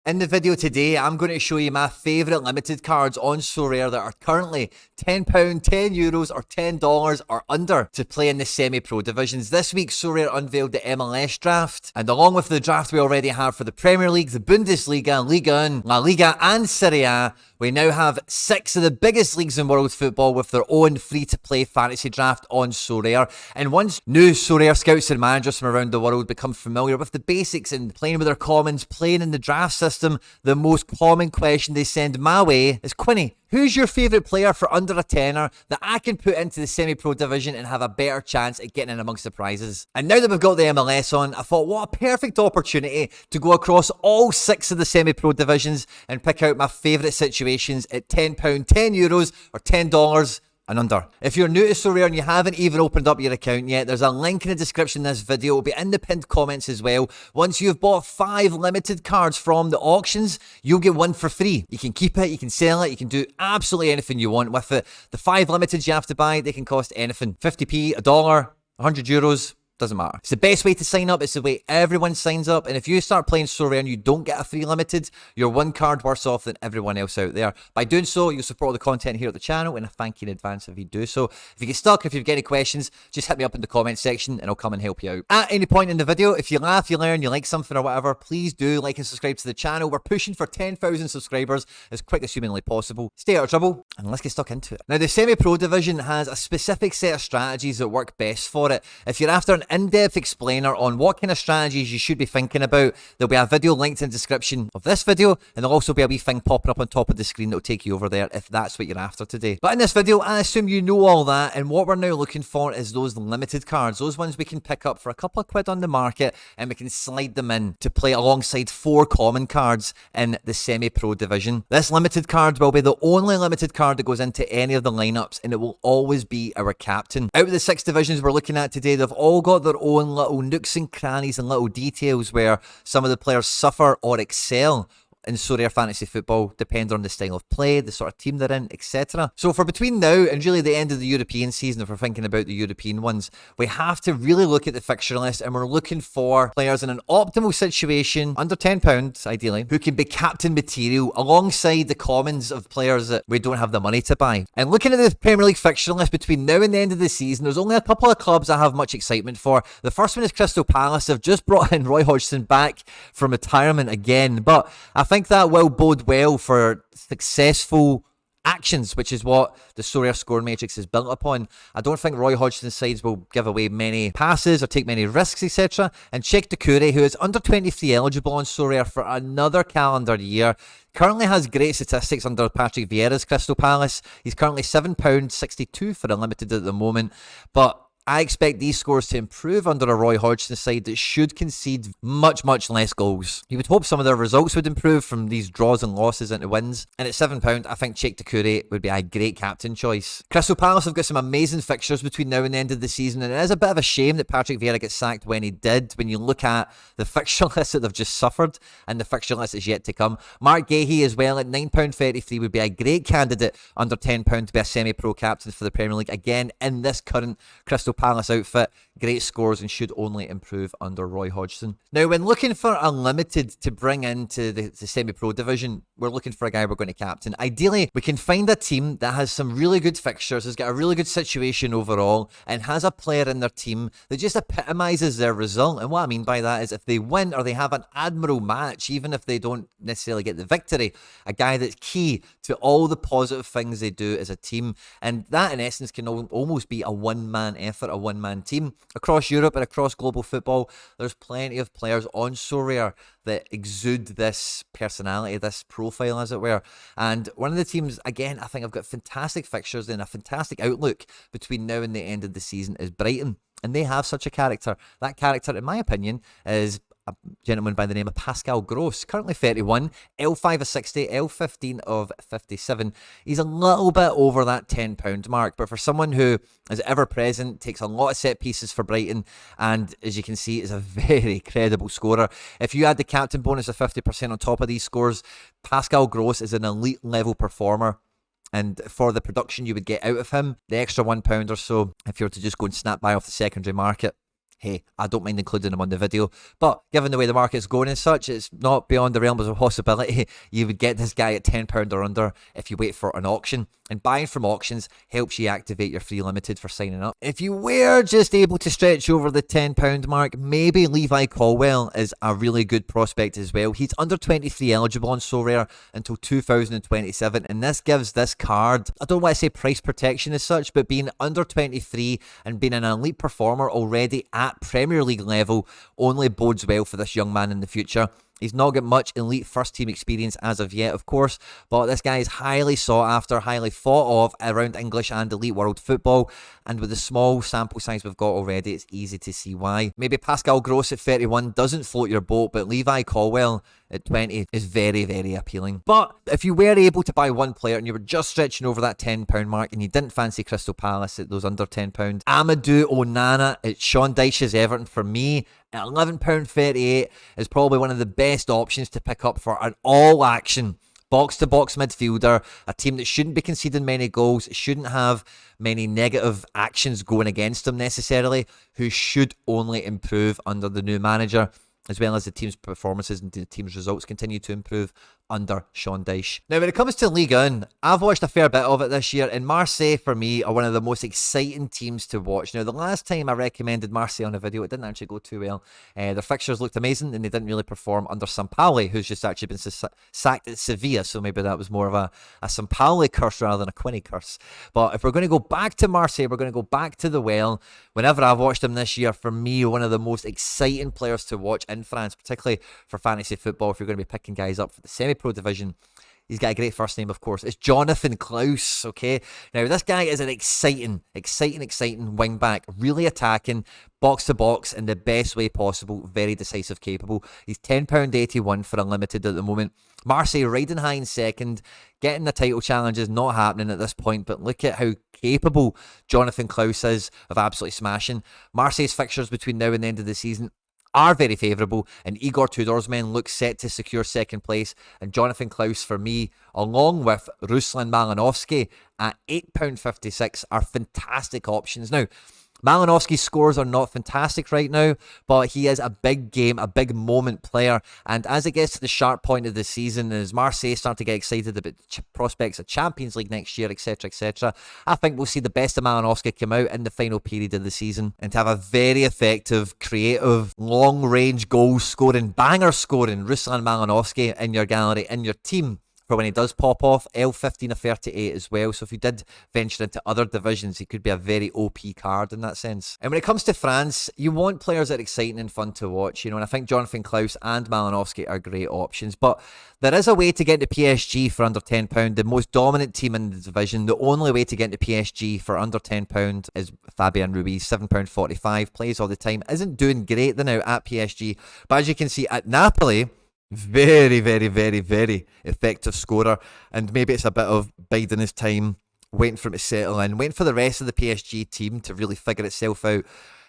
In the video today, I'm going to show you my favourite limited cards on Sorare that are currently £10, €10 or $10 or under to play in the semi-pro divisions. This week, Sorare unveiled the MLS draft, and along with the draft we already have for the Premier League, the Bundesliga, Liga, La Liga and Serie A, we now have 6 of the biggest leagues in world football with their own free-to-play fantasy draft on Sorare. And once new Sorare scouts and managers from around the world become familiar with the basics and playing with their commons, playing in the draft system, the most common question they send my way is, Quinny, who's your favourite player for under a tenner that I can put into the semi-pro division and have a better chance at getting in amongst the prizes? And now that we've got the MLS on, I thought, what a perfect opportunity to go across all 6 of the semi-pro divisions and pick out my favourite situations at £10, €10 or $10 and under. If you're new to Sorare and you haven't even opened up your account yet, there's a link in the description of this video. It'll be in the pinned comments as well. Once you've bought 5 limited cards from the auctions, you'll get 1 for free. You can keep it, you can sell it, you can do absolutely anything you want with it. The 5 limiteds you have to buy, they can cost anything. 50p, $1, €100. Doesn't matter. It's the best way to sign up. It's the way everyone signs up. And if you start playing Sorare and you don't get a free limited, you're 1 card worse off than everyone else out there. By doing so, you'll support the content here at the channel, and I thank you in advance if you do so. If you get stuck, if you've got any questions, just hit me up in the comment section and I'll come and help you out. At any point in the video, if you laugh, you learn, you like something or whatever, please do like and subscribe to the channel. We're pushing for 10,000 subscribers as quick as humanly possible. Stay out of trouble and let's get stuck into it. Now, the semi-pro division has a specific set of strategies that work best for it. If you're after an in-depth explainer on what kind of strategies you should be thinking about, there'll be a video linked in the description of this video, and there'll also be a wee thing popping up on top of the screen that'll take you over there if that's what you're after today. But in this video, I assume you know all that, and what we're now looking for is those limited cards, those ones we can pick up for a couple of quid on the market, and we can slide them in to play alongside 4 common cards in the semi-pro division. This limited card will be the only limited card that goes into any of the lineups, and it will always be our captain. Out of the 6 divisions we're looking at today, they've all got their own little nooks and crannies and little details where some of the players suffer or excel in Sorare fantasy football, depending on the style of play, the sort of team they're in, etc. So for between now and really the end of the European season, if we're thinking about the European ones, we have to really look at the fixture list, and we're looking for players in an optimal situation, under £10 ideally, who can be captain material alongside the commons of players that we don't have the money to buy. And looking at the Premier League fixture list between now and the end of the season, there's only a couple of clubs I have much excitement for. The first one is Crystal Palace. They've just brought in Roy Hodgson back from retirement again, but I think that will bode well for successful actions, which is what the Sorare scoring matrix is built upon. I don't think Roy Hodgson's sides will give away many passes or take many risks, etc. And Cheikh Doucouré, who is under 23 eligible on Sorare for another calendar year, currently has great statistics under Patrick Vieira's Crystal Palace. He's currently £7.62 for a limited at the moment, but I expect these scores to improve under a Roy Hodgson side that should concede much less goals. You would hope some of their results would improve from these draws and losses into wins. And at £7, I think Cheikh Doucouré would be a great captain choice. Crystal Palace have got some amazing fixtures between now and the end of the season, and it is a bit of a shame that Patrick Vieira gets sacked when he did, when you look at the fixture list that they've just suffered and the fixture list is yet to come. Mark Gahey as well at £9.33 would be a great candidate under £10 to be a semi-pro captain for the Premier League. Again, in this current Crystal Palace outfit, great scores and should only improve under Roy Hodgson. Now, when looking for a limited to bring into the semi-pro division, we're looking for a guy we're going to captain. Ideally, we can find a team that has some really good fixtures, has got a really good situation overall, and has a player in their team that just epitomises their result. And what I mean by that is if they win or they have an admirable match, even if they don't necessarily get the victory, a guy that's key to all the positive things they do as a team. And that, in essence, can almost be a one-man effort, a one-man team. Across Europe and across global football, there's plenty of players on Sorare that exude this personality, this profile, as it were. And one of the teams, again, I think I've got fantastic fixtures and a fantastic outlook between now and the end of the season is Brighton. And they have such a character. That character, in my opinion, is a gentleman by the name of Pascal Gross, currently 31, L5 of 60, L15 of 57. He's a little bit over that £10 mark, but for someone who is ever present, takes a lot of set pieces for Brighton, and as you can see, is a very credible scorer. If you add the captain bonus of 50% on top of these scores, Pascal Gross is an elite level performer. And for the production you would get out of him, the extra £1 or so, if you were to just go and snap by off the secondary market, hey, I don't mind including him on the video. But given the way the market's going and such, it's not beyond the realms of possibility. You would get this guy at £10 or under if you wait for an auction. And buying from auctions helps you activate your free limited for signing up. If you were just able to stretch over the £10 mark, maybe Levi Colwill is a really good prospect as well. He's under 23 eligible on Sorare until 2027, and this gives this card, I don't want to say price protection as such, but being under 23 and being an elite performer already at Premier League level only bodes well for this young man in the future. He's not got much elite first team experience as of yet, of course, but this guy is highly sought after, highly thought of around English and elite world football, and with the small sample size we've got already, it's easy to see why. Maybe Pascal Gross at 31 doesn't float your boat, but Levi Colwill at 20 is very, very appealing. But if you were able to buy one player and you were just stretching over that £10 mark and you didn't fancy Crystal Palace at those under £10, Amadou Onana at Sean Dyche's Everton, for me, at £11.38 is probably one of the best options to pick up for an all-action box-to-box midfielder, a team that shouldn't be conceding many goals, shouldn't have many negative actions going against them necessarily, who should only improve under the new manager, as well as the team's performances and the team's results continue to improve under Sean Dyche. Now, when it comes to Ligue, I've watched a fair bit of it this year, and Marseille, for me, are one of the most exciting teams to watch. Now, the last time I recommended Marseille on a video, it didn't actually go too well. Their fixtures looked amazing, and they didn't really perform under Sampaoli, who's just actually been sacked at Sevilla, so maybe that was more of a Sampaoli curse rather than a Quinny curse. But if we're going to go back to Marseille, we're going to go back to the well. Whenever I've watched them this year, for me, one of the most exciting players to watch in France, particularly for fantasy football, if you're going to be picking guys up for the semi-pro division. He's got a great first name, of course. It's Jonathan Klaus, okay? Now, this guy is an exciting wing back, really attacking, box-to-box in the best way possible, very decisive, capable. He's £10.81 for unlimited at the moment. Marseille riding high in second, getting the title challenge is not happening at this point, but look at how capable Jonathan Klaus is of absolutely smashing. Marseille's fixtures between now and the end of the season are very favourable, and Igor Tudor's men look set to secure second place, and Jonathan Klaus, for me, along with Ruslan Malinovsky at £8.56, are fantastic options. Now, Malinovsky's scores are not fantastic right now, but he is a big game, a big moment player, and as it gets to the sharp point of the season, as Marseille start to get excited about prospects of Champions League next year, etc., etc., I think we'll see the best of Malinovsky come out in the final period of the season and to have a very effective, creative, long-range goal-scoring, banger-scoring Ruslan Malinovsky in your gallery, in your team, for when he does pop off. L15 of 38 as well, so if he did venture into other divisions, he could be a very OP card in that sense. And when it comes to France, you want players that are exciting and fun to watch, you know, and I think Jonathan Klaus and Malinovsky are great options, but there is a way to get to PSG for under £10, the most dominant team in the division. The only way to get to PSG for under £10 is Fabian Ruiz, £7.45, plays all the time, isn't doing great now at PSG, but as you can see at Napoli, very, very, very, very effective scorer, and maybe it's a bit of biding his time, waiting for him to settle in, waiting for the rest of the PSG team to really figure itself out,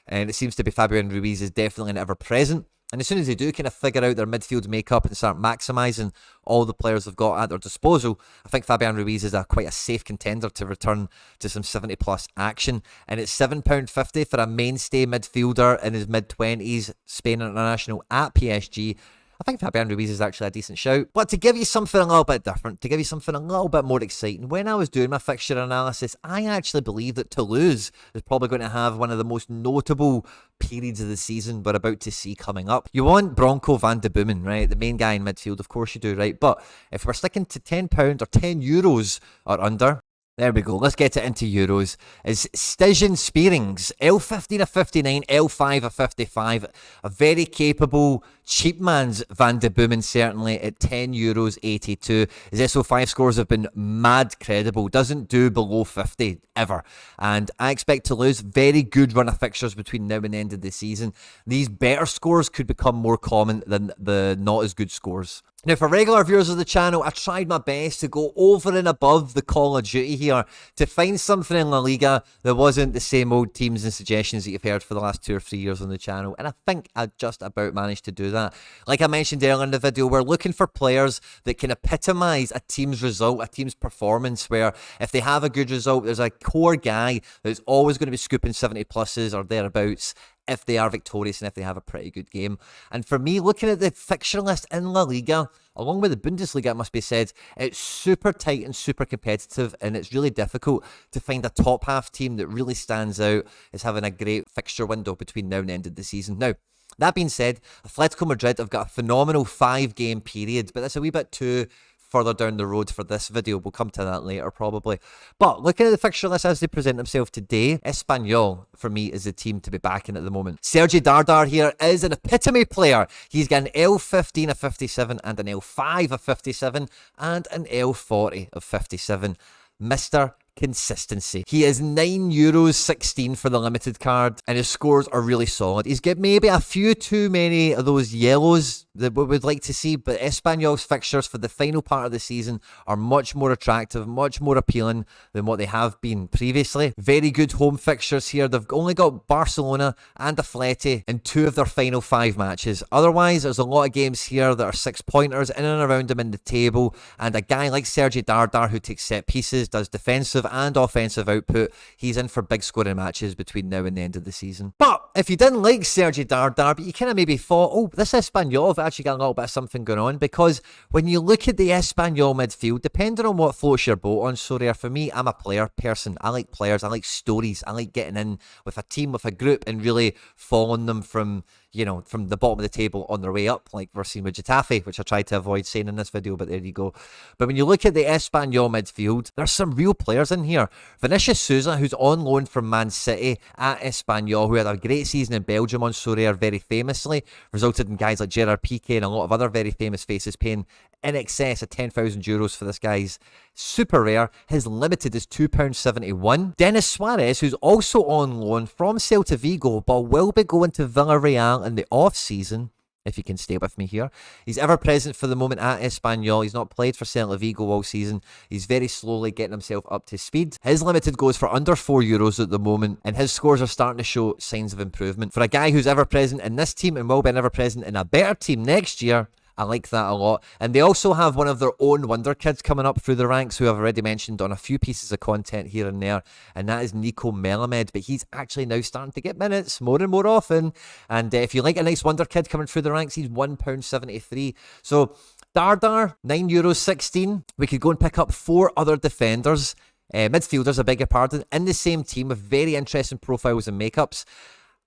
and it seems to be Fabian Ruiz is definitely an ever-present, and as soon as they do kind of figure out their midfield makeup and start maximising all the players they've got at their disposal, I think Fabian Ruiz is quite a safe contender to return to some 70-plus action, and it's £7.50 for a mainstay midfielder in his mid-20s, Spain international at PSG. I think Fabian Ruiz is actually a decent shout. But to give you something a little bit different, to give you something a little bit more exciting, when I was doing my fixture analysis, I actually believe that Toulouse is probably going to have one of the most notable periods of the season we're about to see coming up. You want Bronco van de Boomen, right? The main guy in midfield, of course you do, right? But if we're sticking to £10 or €10 or under, there we go. Let's get it into euros. Is Stijan Spearings, L15 of 59, L5 of 55. A very capable, cheap man's Van de Boomen, certainly, at €10.82. His SO5 scores have been mad credible. Doesn't do below 50, ever. And I expect to lose very good run of fixtures between now and the end of the season. These better scores could become more common than the not as good scores. Now, for regular viewers of the channel, I tried my best to go over and above the Call of Duty here to find something in La Liga that wasn't the same old teams and suggestions that you've heard for the last 2 or 3 years on the channel, and I think I just about managed to do that. that. Like I mentioned earlier in the video, we're looking for players that can epitomise a team's result, a team's performance, where if they have a good result, there's a core guy that's always going to be scooping 70 pluses or thereabouts if they are victorious and if they have a pretty good game. And for me, looking at the fixture list in La Liga, along with the Bundesliga, it must be said, it's super tight and super competitive, and it's really difficult to find a top half team that really stands out as having a great fixture window between now and the end of the season. Now, that being said, Atletico Madrid have got a phenomenal 5-game period, but that's a wee bit too further down the road for this video. We'll come to that later probably. But looking at the fixture list as they present themselves today, Espanyol for me is the team to be backing at the moment. Sergi Dardar here is an epitome player. He's got an L15 of 57 and an L5 of 57 and an L40 of 57. Mr. Consistency. He is €9.16 for the limited card, and his scores are really solid. He's got maybe a few too many of those yellows that we would like to see, but Espanyol's fixtures for the final part of the season are much more attractive, much more appealing than what they have been previously. Very good home fixtures here. They've only got Barcelona and Atleti in 2 of their final 5 matches. Otherwise, there's a lot of games here that are 6-pointers in and around them in the table, and a guy like Sergi Dardar who takes set pieces, does defensive and offensive output, he's in for big scoring matches between now and the end of the season. But if you didn't like Sergi Dardar, but you kind of maybe thought, oh, this Espanyol have actually got a little bit of something going on, because when you look at the Espanyol midfield, depending on what floats your boat on Sorare, for me, I'm a player person. I like players, I like stories, I like getting in with a team, with a group, and really following them from the bottom of the table on their way up, like we're seeing with Getafe, which I tried to avoid saying in this video, but there you go. But when you look at the Espanyol midfield, there's some real players in here. Vinicius Souza, who's on loan from Man City at Espanyol, who had a great season in Belgium on Sorare very famously, resulted in guys like Gerard Piqué and a lot of other very famous faces paying in excess of €10,000 for this guy's super rare. His limited is £2.71. Denis Suarez, who's also on loan from Celta Vigo, but will be going to Villarreal in the off-season, if you can stay with me here. He's ever present for the moment at Espanyol. He's not played for Celta Vigo all season. He's very slowly getting himself up to speed. His limited goes for under €4 at the moment, and his scores are starting to show signs of improvement. For a guy who's ever present in this team and will be ever present in a better team next year, I like that a lot. And they also have one of their own wonder kids coming up through the ranks, who I've already mentioned on a few pieces of content here and there, and that is Nico Melamed. But he's actually now starting to get minutes more and more often. And if you like a nice wonder kid coming through the ranks, he's £1.73. So Dardar, €9.16. We could go and pick up 4 other defenders, midfielders, I beg your pardon, in the same team with very interesting profiles and makeups.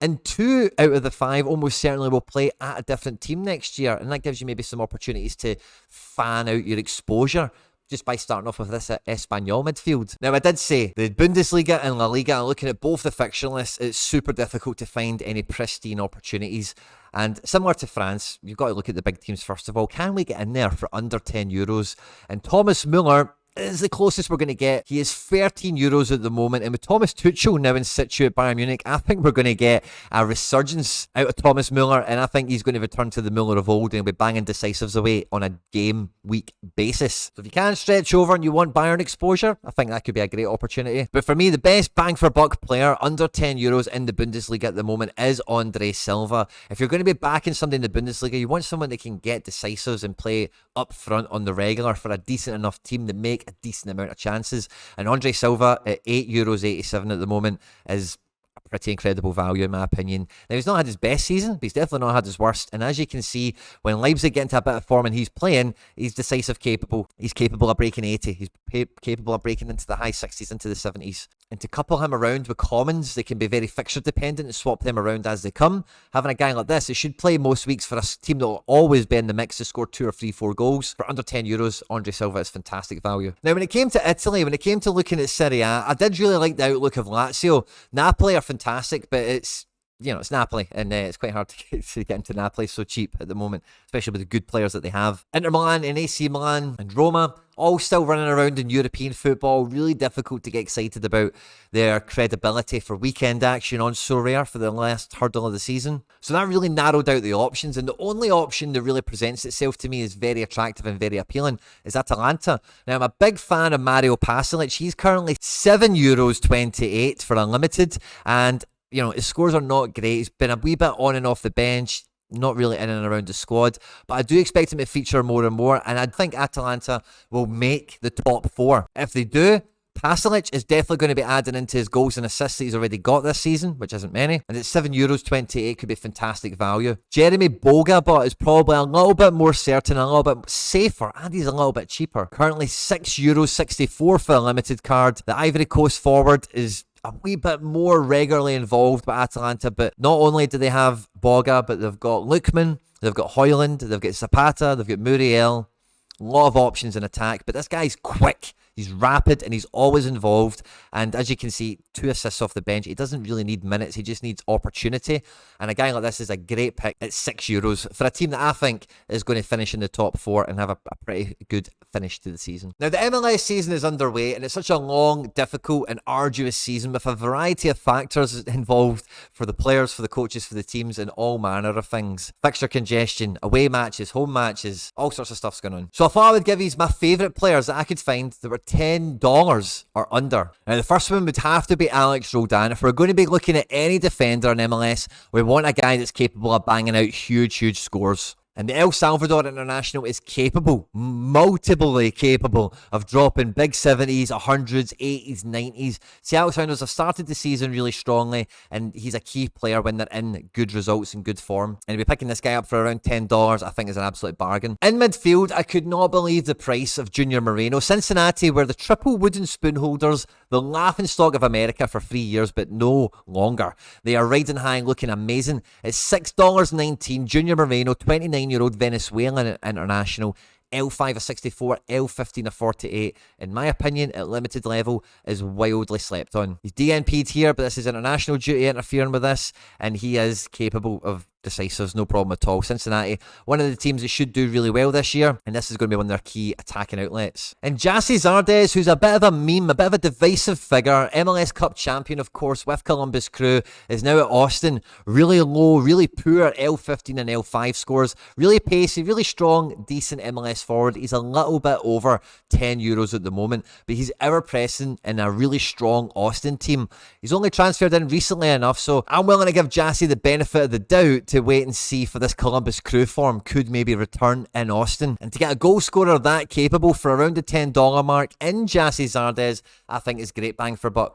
And 2 out of the 5 almost certainly will play at a different team next year. And that gives you maybe some opportunities to fan out your exposure just by starting off with this Espanyol midfield. Now, I did say the Bundesliga and La Liga, looking at both the fixture lists, it's super difficult to find any pristine opportunities. And similar to France, you've got to look at the big teams first of all. Can we get in there for under €10? And Thomas Muller is the closest we're going to get. He is €13 at the moment, and with Thomas Tuchel now in situ at Bayern Munich, I think we're going to get a resurgence out of Thomas Muller, and I think he's going to return to the Muller of old and he'll be banging decisives away on a game week basis. So if you can stretch over and you want Bayern exposure, I think that could be a great opportunity. But for me, the best bang for buck player under €10 in the Bundesliga at the moment is Andre Silva. If you're going to be backing somebody in the Bundesliga, you want someone that can get decisives and play up front on the regular for a decent enough team that make a decent amount of chances. And Andre Silva at €8.87 at the moment is a pretty incredible value in my opinion. Now, he's not had his best season, but he's definitely not had his worst. And as you can see, when Leipzig get into a bit of form and he's playing, he's decisive capable. He's capable of breaking 80. He's capable of breaking into the high 60s, into the 70s. And to couple him around with commons, they can be very fixture dependent and swap them around as they come. Having a guy like this, it should play most weeks for a team that will always be in the mix to score 2 or 3, 4 goals. For under €10, Andre Silva is fantastic value. Now, when it came to Italy, when it came to looking at Serie A, I did really like the outlook of Lazio. Napoli are fantastic, but it's Napoli, and it's quite hard to get into Napoli so cheap at the moment, especially with the good players that they have. Inter Milan and AC Milan and Roma, all still running around in European football. Really difficult to get excited about their credibility for weekend action on Sorare for the last hurdle of the season. So that really narrowed out the options, and the only option that really presents itself to me is very attractive and very appealing is Atalanta. Now, I'm a big fan of Mario Pasalic. He's currently €7.28 for unlimited, and his scores are not great. He's been a wee bit on and off the bench. not really in and around the squad, but I do expect him to feature more and more, and I think Atalanta will make the top 4. If they do, Pasalic is definitely going to be adding into his goals and assists that he's already got this season, which isn't many, and at €7.28 could be fantastic value. Jeremy Boga is probably a little bit more certain, a little bit safer, and he's a little bit cheaper. Currently €6.64 for a limited card. The Ivory Coast forward is a wee bit more regularly involved by Atalanta, but not only do they have Boga, but they've got Lookman, they've got Højlund, they've got Zapata, they've got Muriel. A lot of options in attack, but this guy's quick, he's rapid, and he's always involved. And as you can see, 2 assists off the bench. He doesn't really need minutes, he just needs opportunity. And a guy like this is a great pick at €6 for a team that I think is going to finish in the top 4 and have a pretty good finish to the season. Now, the MLS season is underway, and it's such a long, difficult, and arduous season with a variety of factors involved for the players, for the coaches, for the teams, and all manner of things. Fixture congestion, away matches, home matches, all sorts of stuff's going on. So I thought I would give you my favourite players that I could find that were $10 or under. Now, the first one would have to be Alex Roldan. If we're going to be looking at any defender in MLS, we want a guy that's capable of banging out huge scores. And the El Salvador international is capable, multiply capable, of dropping big 70s, 100s, 80s, 90s. Seattle Sounders have started the season really strongly, and he's a key player when they're in good results and good form. And to be picking this guy up for around $10, I think is an absolute bargain. In midfield, I could not believe the price of Junior Moreno. Cincinnati were the triple wooden spoon holders, the laughingstock of America for 3 years, but no longer. They are riding high and looking amazing. It's $6.19. Junior Moreno, 29-year-old Venezuelan international. L5 of 64, L15 of 48. In my opinion, at limited level, is wildly slept on. He's DNP'd here, but this is international duty interfering with this, and he is capable of decisives, no problem at all. Cincinnati, one of the teams that should do really well this year, and this is going to be one of their key attacking outlets. And Jassy Zardes, who's a bit of a meme, a bit of a divisive figure, MLS Cup champion, of course, with Columbus Crew, is now at Austin. Really low, really poor L15 and L5 scores. Really pacey, really strong, decent MLS forward. He's a little bit over €10 at the moment, but he's ever-present in a really strong Austin team. He's only transferred in recently enough, so I'm willing to give Jassy the benefit of the doubt to wait and see for this Columbus Crew form could maybe return in Austin. And to get a goal scorer that capable for around the $10 mark in Jassy Zardes, I think is great bang for buck.